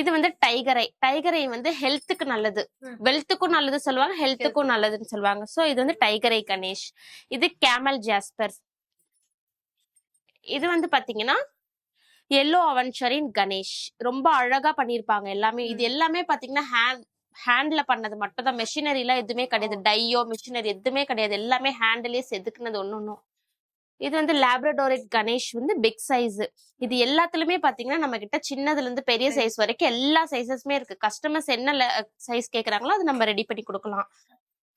இது வந்து டைகரை. டைகரை வந்து ஹெல்த்துக்கு நல்லது, வெல்த்துக்கும் நல்லது சொல்லுவாங்க, ஹெல்த்துக்கும் நல்லதுன்னு சொல்லுவாங்க. சோ இது வந்து டைகரை கணேஷ். இது கேமல் ஜாஸ்பர். இது வந்து பாத்தீங்கன்னா எல்லோ அவென்ச்சரின் கணேஷ். ரொம்ப அழகா பண்ணிருப்பாங்க எல்லாமே. இது எல்லாமே பாத்தீங்கன்னா ஹேண்ட்ல பண்ணது மட்டும் தான், மெஷினரிலாம் எதுவுமே கிடையாது. டையோ மிஷினரி எதுவுமே கிடையாது, எல்லாமே ஹேண்ட்லயே செதுக்குனது ஒண்ணும். இது வந்து லேப்ரடோரிட் கணேஷ் வந்து பிக் சைஸ். இது எல்லாத்துலயுமே பாத்தீங்கன்னா நம்ம கிட்ட சின்னதுல இருந்து பெரிய சைஸ் வரைக்கும் எல்லா சைஸஸுமே இருக்கு. கஸ்டமர்ஸ் என்ன சைஸ் கேக்குறாங்களோ அது நம்ம ரெடி பண்ணி கொடுக்கலாம்.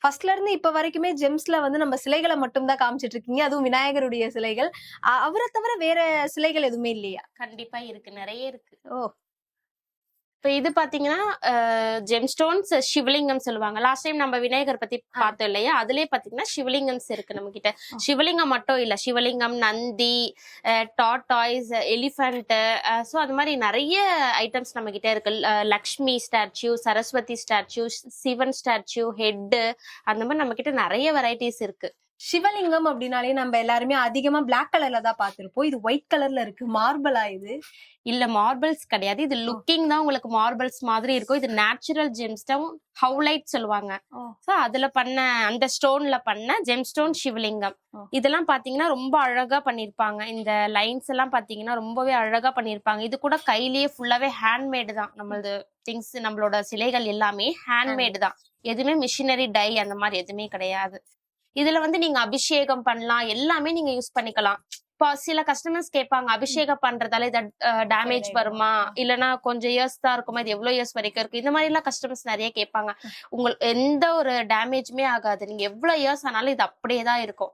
ஃபர்ஸ்ட்ல இருந்து இப்ப வரைக்குமே ஜெம்ஸ்ல வந்து நம்ம சிலைகளை மட்டும் தான் காமிச்சிட்டு இருக்கீங்க, அதுவும் விநாயகருடைய சிலைகள். அவரை தவிர வேற சிலைகள் எதுவுமே இல்லையா? கண்டிப்பா இருக்கு, நிறைய இருக்கு. ஓ, இப்ப இது பாத்தீங்கன்னா ஜெம்ஸ்டோன்ஸ் சிவலிங்கம் சொல்லுவாங்க. லாஸ்ட் டைம் நம்ம விநாயகர் பத்தி பார்த்தோம் இல்லையா, அதுலயே பாத்தீங்கன்னா சிவலிங்கம்ஸ் இருக்கு நம்ம கிட்ட. சிவலிங்கம் மட்டும் இல்ல, Shivalingam, Nandi, tortoise, elephant, so அது மாதிரி நிறைய ஐட்டம்ஸ் நம்ம கிட்ட இருக்கு. Lakshmi statue, Saraswati statue, Shiva statue, head, அந்த மாதிரி நம்ம கிட்ட நிறைய வெரைட்டிஸ் இருக்கு. சிவலிங்கம் அப்படின்னாலே நம்ம எல்லாருமே அதிகமா பிளாக் கலர்ல தான் பாத்திருப்போம். இது ஒயிட் கலர்ல இருக்கு. மார்பிளா இது? இல்ல, மார்பிள்ஸ் கிடையாது. இது லுக்கிங் தான் உங்களுக்கு மார்பிள்ஸ் மாதிரி இருக்கும். இது நேச்சுரல் ஜெம்ஸ்டோன் ஹவுலைட் சொல்லுவாங்க. சோ அதுல பண்ண, அந்த ஸ்டோன்ல பண்ண ஜெம்ஸ்டோன் சிவலிங்கம். இதெல்லாம் பாத்தீங்கன்னா ரொம்ப அழகா பண்ணிருப்பாங்க. இந்த லைன்ஸ் எல்லாம் பாத்தீங்கன்னா ரொம்பவே அழகா பண்ணிருப்பாங்க. இது கூட கையிலேயே ஃபுல்லாவே ஹேண்ட்மேடு தான். நம்மளது திங்ஸ், நம்மளோட சிலைகள் எல்லாமே ஹேண்ட்மேடு தான். எதுவுமே மிஷினரி டை அந்த மாதிரி எதுவுமே கிடையாது. இதுல வந்து நீங்க அபிஷேகம் பண்ணலாம், எல்லாமே நீங்க யூஸ் பண்ணிக்கலாம். இப்போ சில கஸ்டமர்ஸ் கேட்பாங்க, அபிஷேகம் பண்றதால இத டேமேஜ் வருமா, இல்லைன்னா கொஞ்சம் இயர்ஸ் தான் இருக்குமா, இது எவ்வளவு இயர்ஸ் வரைக்கும் இருக்கு, இந்த மாதிரி எல்லாம் கஸ்டமர்ஸ் நிறைய கேட்பாங்க. உங்களுக்கு எந்த ஒரு டேமேஜுமே ஆகாது. நீங்க எவ்வளவு இயர்ஸ் ஆனாலும் இது அப்படியே தான் இருக்கும்.